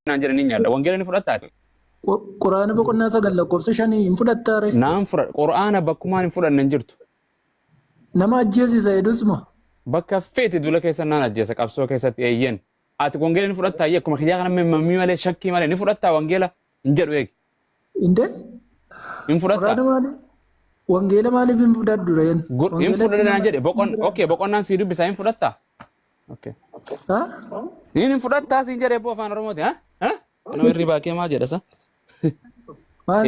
نانجر نينيا وانجيل نفرطات قرآن بقولنا سجل لكم سشاني ينفرط تاري نعم فرط قرآن بكمان نفرط ننجرت نما أجهزي زيد اسمه بكا فيت دولا كيسا نانا جيسك أبسو كيسا تيين أتك وانجيل نفرط تايي كم خياغنا من ممي مالي شكي مالي نفرط تا وانجيلا نجر ويك إنده نفرط قرآن مالي وانجيلا مالي في مفرط دورين نفرط نانجر بقون أوكي بقون نان سيدو بسا نفرط تا أوكي ها نفرط تا سينجر يبو فان رموتي ها أنا وريبا كيما جرسا ما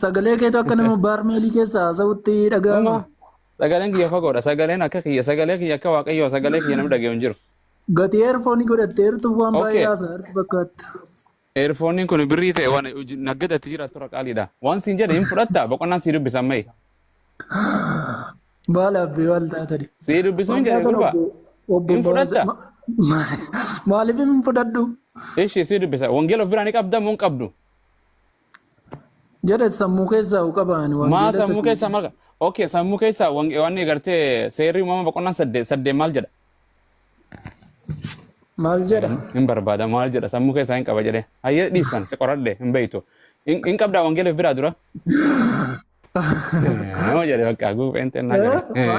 sagalee keetu akka nama baarmeelii keessa haasa'utti dhaga'ama. Sagaleen kiyya fagoodha. Sagaleen akka kiyya sagalee kiyya akka waaqayyoo sagalee kiyya namni dhaga'u hin jiru. Gati eerfoonii godhatteertu waan baay'ee haasa'arti bakkaatti. Eerfooniin kun birrii ta'e waan naggadatti jira tura qaaliidha. Waan siin jedhe hin fudhatta boqonnaan sii dubbisan mayi. Baala abbee waal taatani. Sii dubbisuu hin jedhe gurba. Hin fudhatta. Maaliif hin fudhadhu? Ishii sii dubbisa. Wangeela of biraa ni qabda moo hin qabdu? Jedhet sammuu keessaa qaban maa sammuu keessaa maal okay sammuu keessaa waan gartee seerri uumama boqonnaan saddeet maal jedha hin barbaada maal jedha sammuu keessaa hin qaba jedhe hayyee dhiisan si qoradhe hin beeytu hin qabdaa wangeela biraa dura nama jedhe bakka guupheen xennaa jedhe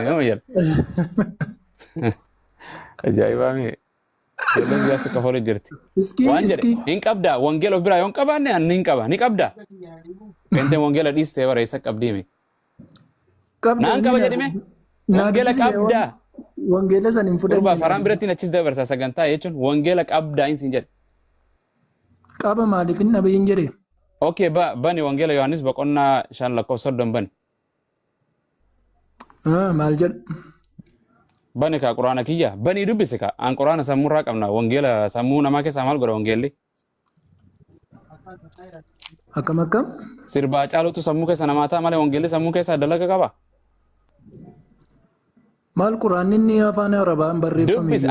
nama jedhe ajaa'ibaa mee jedhan biyaasa kafalu jirti waan jedhe hin qabdaa wangeela biraa yoon qabaanne ani hin qaba ni qabdaa Pente wangela diste bara isa qabdime. Naan qaba jedhime. Wangela qabda. Wangela san hin fudhanne. Durba faraan biratti achis dabarsa sagantaa jechuun wangela qabda hin sin jedhe. Qaba maaliif hin dhabe hin jedhe. Okay bani wangela Yohaannis boqonnaa 5:30 bani. Maal jedhu. Bani ka quraana kiyya bani dubbise ka an quraana sammurraa qabna wangela sammuu namaa keessaa maal godha wangeelli. Akkam akkam? Sirbaa caalutu sammuu keessa namaataa malee wangeelli sammuu keessaa dalaga qaba. Maal quraanni inni afaan Arabaan barreeffame? Dubbis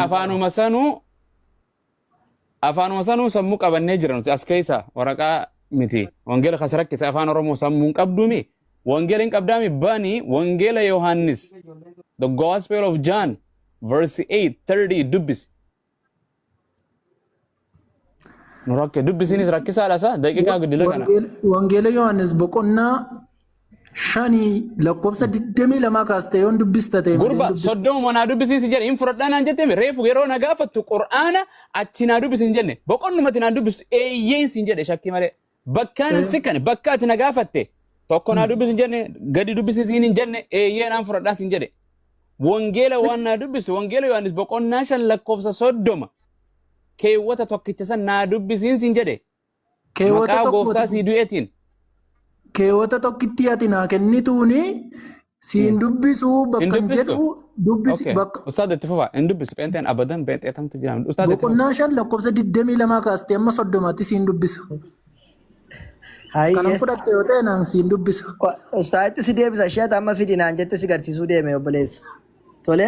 afaanuma sanuu sammuu qabannee jira nuti as keessa waraqaa miti. Wangeela kas rakkise afaan Oromoo sammuu hin qabduumi. Wangeela hin qabdaami bani wangeela Yohaannis. The Gospel of John verse 8:30 dubbis. Nurakke dubbisinis rakkisaadha sa daqiiqaa guddila kana. Wangeela Yohaannis boqonnaa 5 lakkoofsa 22 kaastee yoon dubbista ta'e. Gurba soddoma manaa dubbisiisi jedhe hin fudhadhaan jettee reefu yeroo na gaafattu qur'aana achi naa dubbisiin jenne boqonnumatti naa dubbistu eeyyeen siin jedhe shakkii malee bakkaan sikkane bakka ati na gaafatte tokko naa dubbisiin jenne gadi dubbisiisiin hin jenne eeyyeen fudhadhaan siin jedhe. Wangeela waan naa dubbistu wangeela Yohaannis boqonnaa 5 lakkoofsa 30 keewwata tokkicha san naa dubbisiin siin jedhe. Maqaa gooftaa sii du'eetiin. Keewwata tokkitti ati naa kennituuni siin dubbisuu bakka jedhu dubbisi bakka. Ustaad itti fufa hin dubbisu peenteen abadan peenteetamtu jira. Boqonnaa 5 lakkoofsa 22 kaastee amma 30tti siin dubbisa. Kanan fudhatte yoo ta'e naan siin dubbisa. Ustaaditti si deebisa ishee amma fidi naan jette si garsiisuu deeme obboleessa. Tole.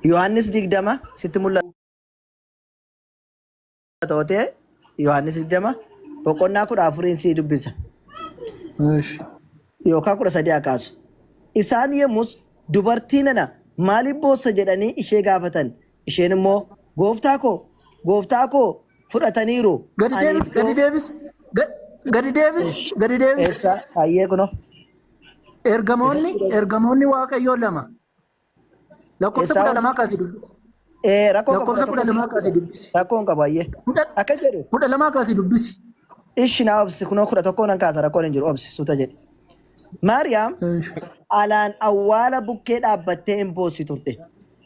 Yohaannis 20 sitti mul'ata. Tootee Yohaannis 20 boqonnaa 14 si dubbisa. Yookaan 13 akaasu. Isaan yemmus dubartii nana maaliif boossa jedhanii ishee gaafatan. Isheen immoo gooftaa koo fudhataniiru. Gadi deebis. Eessa hayyee kunoo. Ergamoonni Waaqayyoo lama. Lakkoofsa 12 kaasii dubbisa. Lakkoofsa 12 kaasii dubbisi. Rakkoon qaba hayyee. Akka jedhu. 12 kaasii dubbisi. Ishi naa obsi kunoo 11 nan kaasa rakkoon hin jiru obsi suuta jedhe. Maariyaam alaan awwaala bukkee dhaabbattee hin boossi turte.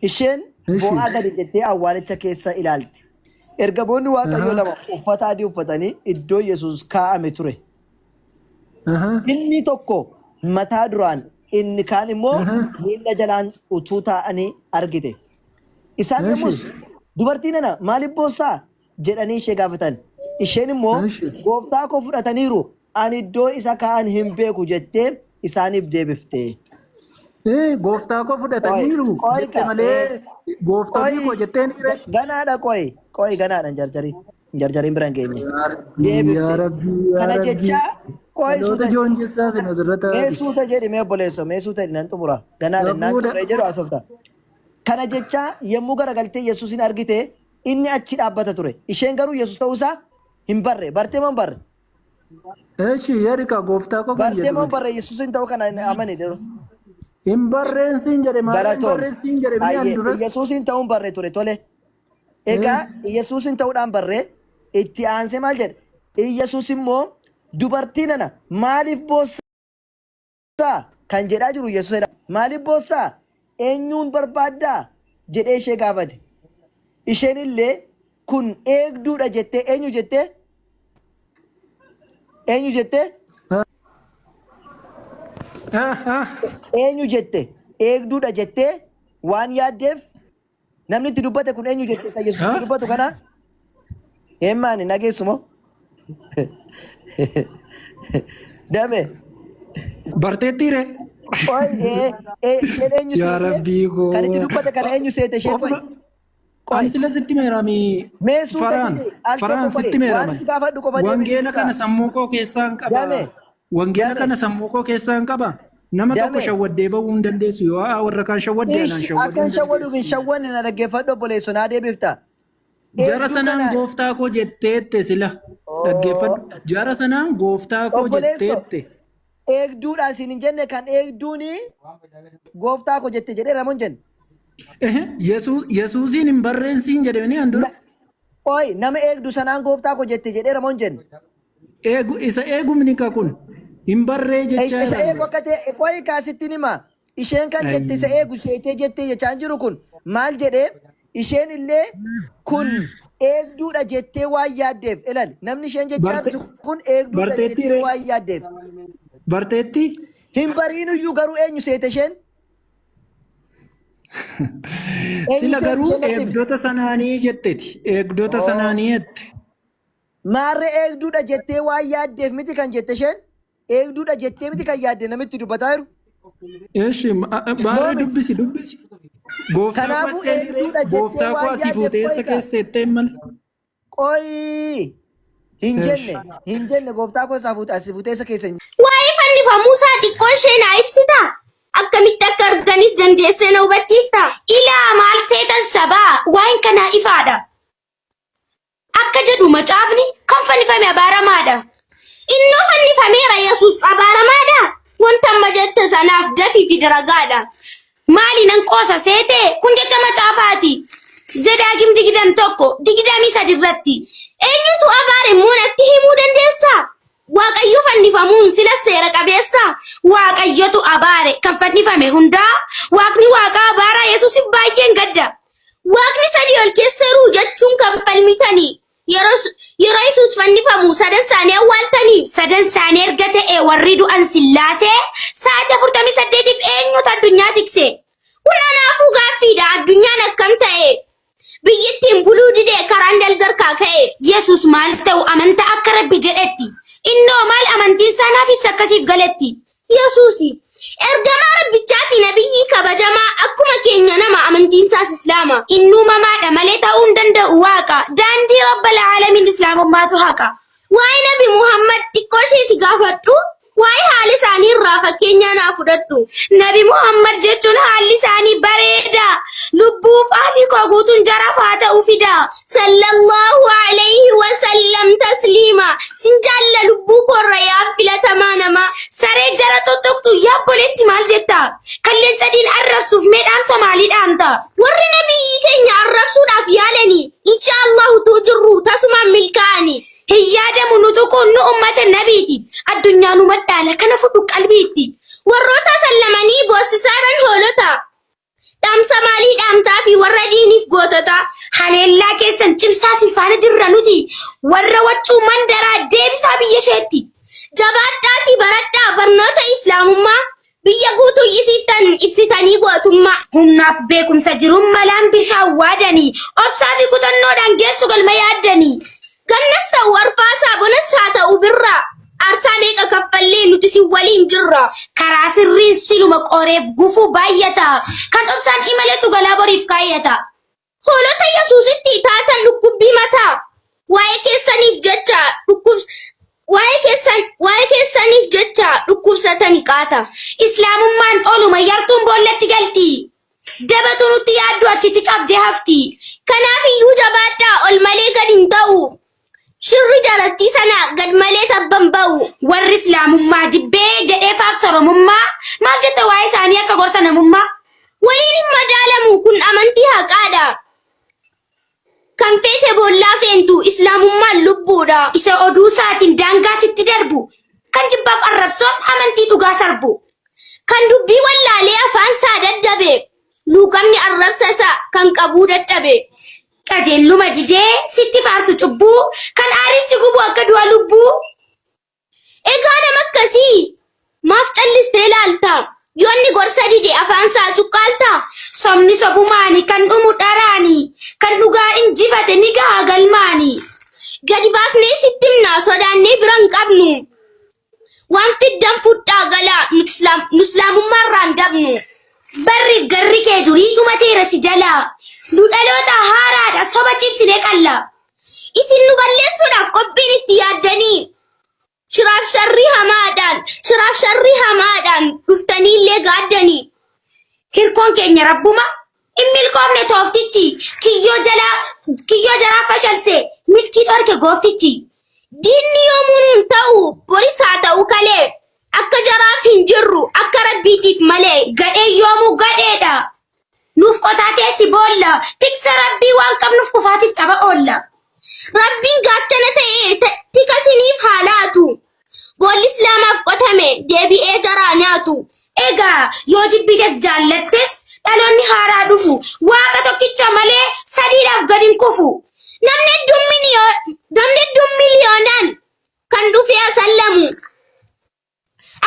Isheen bo'aa gadi jettee awwaalicha keessa ilaalti. Ergamoonni Waaqayyoo lama uffata adii uffatanii iddoo Yesuus kaa'ame ture. Inni tokko mataa duraan inni kaan immoo miila jalaan utuu taa'anii argite. Isaan yemmus dubartii nana maaliif boossaa jedhanii ishee gaafatan. Isheen immoo gooftaa koo fudhataniiru ani iddoo isa kaa'an hin beeku jettee isaaniif deebifte. Gooftaa koo fudhataniiru jette malee gooftaa koo jettee ni beektu. Ganaadha qoy ganaadhaan jarjariin biraan geenye. Kana jecha qoy suuta jedhi mee obboleessa mee suuta jedhi nan xumura ganaadhaan naan xumuree jedhu asofta. Kana jecha yommuu garagaltee Yesuusin argite inni achi dhaabbata ture. Isheen garuu Yesuus ta'uusaa hin barre. Bartee moo barre? Eeshi yerika gooftaa koo kan Bartee moo jedhu. barre Yesuusin ta'uu kana amane dero. Hin barreensiin jedhe maal Galatoom. barreessiin jedhe mi'aan duras. Yesuusin ta'uun barre ture tole. Egaa Yesuusin ta'uudhaan barre itti aansee maal jedhe? Yesuus immoo dubartii nana maaliif boossaa kan jedhaa jiru Yesuusidha. Maaliif boossaa? Eenyuun barbaaddaa jedhee ishee gaafate. Isheen illee kun eegduudha jettee eenyu jettee? Eenyu jettee? Eenyu jette? Eegduudha jettee waan yaaddeef namni itti dubbate kun eenyu jettee isa Yesuus itti dubbatu kana? Hemmaani nageessumoo? Dame. Barteetti ree. Isheen eenyu Yaa Rabbii koo. kan itti dubbate kana eenyu seete isheen qoy. Ani sila sitti meerami. Meesuu Faraan. ta'ee al Faraan tokko sitti qoy. Waan meerami. si gaafadhu qofa Wangeela kana sammuu koo keessaa hin qaba. Dame. Wangeela Dame. kana sammuu koo keessaa hin qaba. Nama tokko Dame. shawwaddee bahuu hin dandeessu yoo warra kaan shawwaddee anaan shawwaddee Akkan hin shawwaduuf hin dandeessu. shawwanne na dhaggeeffadhu obboleessu naa deebifta. Jara sanaan gooftaa koo jetteette sila. Dhaggeeffadhu. Jara sanaan gooftaa koo Obboleesso. jetteette. Eegduudha isin hin jenne kan eegduuni gooftaa koo jette jedhee ramoon jenne. Yesuusiin hin barreensiin jedhanii handura. Oy nama eegdu sanaan gooftaa koo jette jedhee ramoon jenne. Isa eegumni ka kun hin barree jechaa Isa eegu jira. akka ta'e qoyi kaasittiin hima. Isheen kan jette isa eegu seetee jettee jechaan jiru kun maal jedhee isheen illee kun eegduudha jettee waan yaaddeef ilal namni isheen jechaa jirtu kun eegduudha Barteetti jettee ree. waan yaaddeef. Barteetti Hin bariinuyyuu garuu eenyu seete isheen? sila garuu eegdota sanaanii jetteeti. Eegdota sanaanii jette. Maarree eegduudha jettee waan yaaddeef miti kan jette isheen? Eegduudha jettee miti kan yaadde namitti dubbataa jiru? Eeshi maarree dubbisi dubbisi. Gooftaa Kanaafuu koo eegduudha jettee gooftaa koo waan asii yaaddeef fuuteessa qoyika. keessa jettee mala. Qoyi! Hin jenne gooftaa koo isaa asii fuuteessa keessa hin Waa'ee fannifamuu isaa xiqqoo ishee naa ibsita. Akkamitti akka arganis dandeessee na hubachiifta. Ilaa maal seetan sabaa waan kanaa ifaadha. Akka jedhu macaafni kan fannifame abaaramaadha. Innoo fannifameera Yesuus abaaramaadha. Wanta amma jette sanaaf dafii fi daragaadha. Maali nan qoosa seete kun jecha macaafaati. Zedaagim 21 irratti. Eenyutu abaare immoo natti himuu dandeessaa? Waaqayyo fannifamuun sila seera qabeessa. Waaqayyotu abaare kan fannifame hundaa. Waaqni waaqa abaaraa Yesuusiif baay'een gadda. Waaqni sadii ol keessa jiru jechuun kan falmitanii. Yeroo Yesuus fannifamu sadan isaanii awwaaltanii. Sadan isaanii erga ta'e warri du'an Sillaasee sa'aatii 48 eenyutu addunyaa tikse? Kun anaafuu gaaffiidha addunyaan akkam ta'e? Biyyittiin buluu didee karaan dalgarkaa ka'e. Yesuus maal ta'u amantaa akka Rabbi jedhetti. Innoo maal amantiin isaanaaf ibsa akkasiif galetti. Yesuusi ergamaa Rabbichaati nabiyyii kabajamaa akkuma keenya nama amantiin isaas Islaama. Innuumamaadha malee ta'uu hin danda'u waaqa. Daandii Rabbal Aalamiin Islaamummaatu haqa. Waa'ee Nabi Muhammad xiqqoo ishee si gaafadhu. Waa'ee haali isaanii irraa fakkeenyaa naa fudhadhu. Nabi Muhammad jechuun haalli isaanii bareeda. Lubbuuf haalli koo guutuun jaraaf haa ta'u fida. Sallallahu alayhi wa sallam tasliima. Sin jaalla lubbuu korra yaa filatamaa nama. Saree jara tottoktu yaabboleetti maal jetta? Kalleen cadiin arrabsuuf meedhaamsa maalii dhaamta? Warri nabiyyi keenya arrabsuudhaaf yaalanii. Inshaallahu tuu jirru tasumaan milkaa'anii. Hiyyaadamu nutu kun nu ummata nabiiti. Addunyaa nu maddaala kana fudhu qalbiitti. Warroota sallamanii boossisaaran hoolota. Dhaamsa maalii dhaamtaa fi warra diiniif gootota. Haleellaa keessan cimsaa silfaana jirra nuti. Warra waccuu mandaraa deebisaa biyya isheetti. Jabaadhaati baradhaa barnoota Islaamummaa. Biyya guutuu yisiiftan ibsitanii gootummaa. Humnaaf beekumsa jiruun malaan bishaan waadanii. Obsaa fi kutannoodhaan geessu galma yaaddanii. Gannas ta'u arfaasaa bonas haa ta'u birraa. Aarsaa meeqa kaffallee nuti si waliin jirra. Karaa sirriin siluma qoreef gufuu baay'ata. Kan obsaan imaletu galaa boriif kaayyata. Hoolota Yesuusitti taatan dhukkubbii mataa. Waa'ee keessaniif jecha dhukkubsatanii qaata. Islaamummaan ooluma yartuun boollatti galti. Dabaturutti yaaddu achitti cabdee hafti. Kanaaf iyyuu jabaadhaa ol malee gad hin ta'u. Shirri jalattii sana gad malee tabban ba'u. Warri Islaamummaa jibbee jedhee faarsa Oromummaa maal jette waa'ee isaanii akka gorsa namummaa. Waliin hin madaalamu kun amantii haqaadha. Kan feete boollaa seentu Islaamummaan lubbuudha. Isa oduu isaatiin daangaa sitti darbu. Kan jibbaaf arrabsoon amantii dhugaa sarbu. Kan dubbii wallaalee afaan isaa daddabe. Luuqamni arrabsa isaa kan qabuu dadhabe. Qajeelluma didee sitti faarsu cubbuu. Kan aariin gubu akka du'a lubbuu. Egaa nama akkasii maaf callistee ilaalta? Yoonni gorsa dide afaan isaa cuqqaalta. Somni sobumaani kan dhumu dharaani. Kan dhugaa injifate ni gahaa galmaani. Gadi baasnee sitti himnaa sodaannee bira hin qabnu. Waan fiddan fudhaa galaa nu Islaamummaarraan dabnu. Barri garri kee durii dhumateera si jalaa. Nu dhaloota haaraadha soba cibsine qalla. Isin nu balleessuudhaaf qophiin itti yaaddanii. Shiraaf sharrii hamaadhaan dhuftanii illee gaaddanii. Hirkoon keenya rabbuma in milkoomne tooftichi. Kiyyoo jaraa fashalse milkii dhorke gooftichi. Diinni yoomuu hin ta'u boris haa ta'u kalee. Akka jaraaf hin jirru akka rabbiitiif malee gadhee yoomuu gadheedha. Nuuf qotaatee si boolla tiksa rabbii waan qabnuuf kufaatiif caba oolla. Rabbiin gaachana ta'ee tika siniif haa laatu. Boolli Islaamaaf qotame deebi'ee jaraa nyaatu. Egaa yoo jibbites jaallattes dhaloonni haaraa dhufu. Waaqa tokkicha malee sadiidhaaf gadi hin kufu. Namni hedduun miliyoonaan kan dhufee asallamu.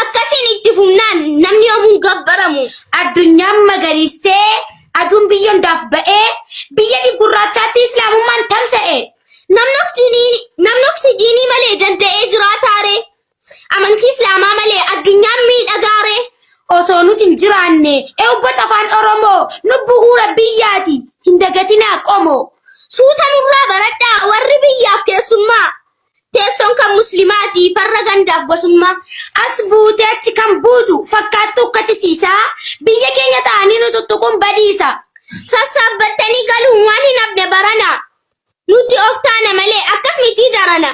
Akkasiin itti fumnaan namni yoomuu gabbaramu. Addunyaan magariistee aduun biyya hundaaf ba'ee biyya gurraachaatti Islaamummaan tamsa'e. Namni oksijiinii malee danda'ee jiraataare. Amantii Islaamaa malee addunyaan miidhagaare. Osoo nuti hin jiraanne eebboca afaan Oromoo lubbuu biyyaati hin dagatinaa qomoo. Suuta nurraa baradhaa warri biyyaaf keessummaa. Teessoon kan muslimaati farra gandaaf gosummaa. As buutee achi kan buutu fakkaattu ukkatisiisaa. Biyya keenya ta'anii nu tuttuquun badiisa. Sassaabbattanii galuun waan hin hafne barana. Nuti of taana malee akkas miti jarana.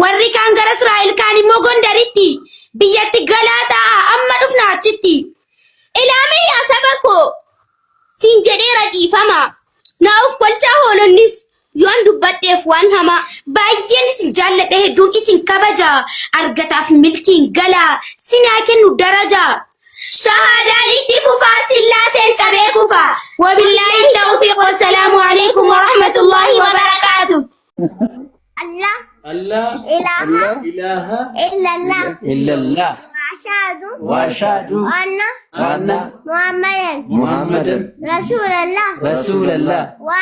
Warri kaan gara Israa'el kaan immoo Gondaritti. Biyyatti galaa ta'a amma dhufna achitti. Ilaamee yaa saba koo siin jedheera dhiifama. Naa'uuf kolchaa hoolonnis yoon dubbadheef waan hamaa. Baay'een isin jaalladha hedduun isin kabaja. Argataaf milkiin galaa sinaa kennu daraja. Shahaadaan itti fufaa sillaaseen cabee kufa. Wabillaahi tawfiiq wassalaamu alaikum wa rahmatullahi wa barakaatuh. Allah Allah ilaha illallah washadu anna Muhammadan Rasulallah wa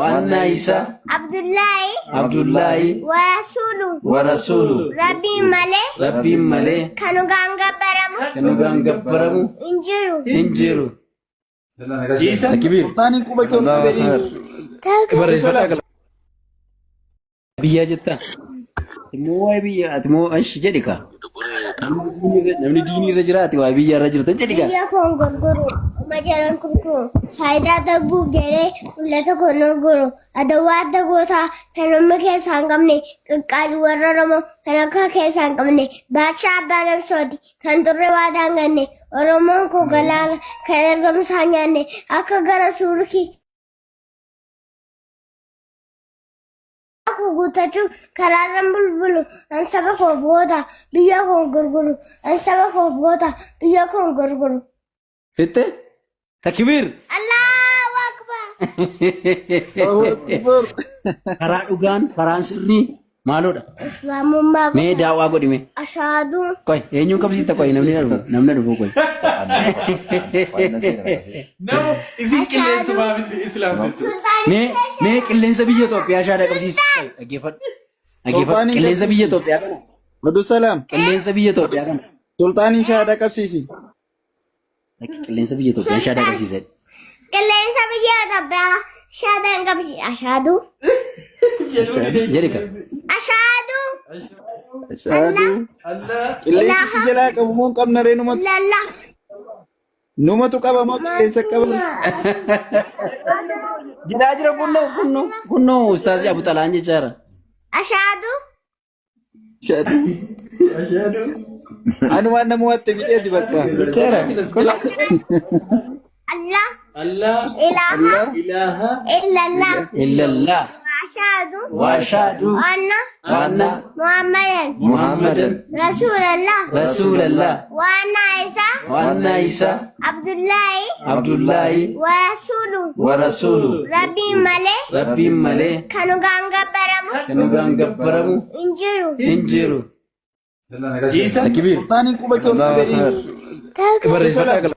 anna Isa Abdullahi wa rasulu Rabbi male kanu gangabbaramu injiru Isa kibir biyya jetta immoo waa'ee biyya ati immoo anshi jedhika namni diinii irra jiraati waa'ee biyya irra jirta jedhika. Biyya koon gurguru majalan kurkuru faayidaa darbuuf jedhee mul'ata koon gurguru adawaa adda gootaa kan namni keessaa hin qabne qaqqaalii warra Oromoo kan akka keessaa hin qabne Baadshaa Abbaa Nabsooti kan xurree waadaa hin ganne Oromoon koo galaana kan argamsaa nyaanne akka gara suurkii. Aku guutachuuf karaarran bulbulu an saba koof goota biyya koon gurguru an saba koof goota biyya koon gurguru. Fitte takbir. Allahu Akbar. Karaa dhugaan karaan sirrii maaloodha. Islaamummaa Mee daawwaa godhime. Ashaadu. Koy eenyuun qabsiista koy namni dhufu koy. Isin qilleensuma islaamsitu. Mee qilleensa biyya Itoophiyaa shaada qabsiisa. Dhaggeeffadhu. Qilleensa biyya Itoophiyaa kana. Madu salaam. Qilleensa biyya Itoophiyaa kana. Sultaanii shaada qabsiisi. Qilleensa biyya Itoophiyaa shaada qabsiisa. Qilleensa biyya Itoophiyaa shaada qabsiisa. Ashaadu. Jedhika. Ashaadu. Qilleensi si jalaa qabu moo qabna reenumatu. Lalla. Numatu qaba moo qilleensa qaba? Jira kunno ustazi Abu Talaan jechaara. Ashadu. Ashadu. Anu waan nama watte biteeti bakka. Jechaara. Allah. Ilaha. Illallah. Washadu. Anna. Muhammadan. Rasulallah. Wanna Isa. Abdullahi. Wa rasulu. Rabbi male. Kanu gangabbaramu. Injiru. Isa. Taani quba kee ol qabee. Barreeffadhaa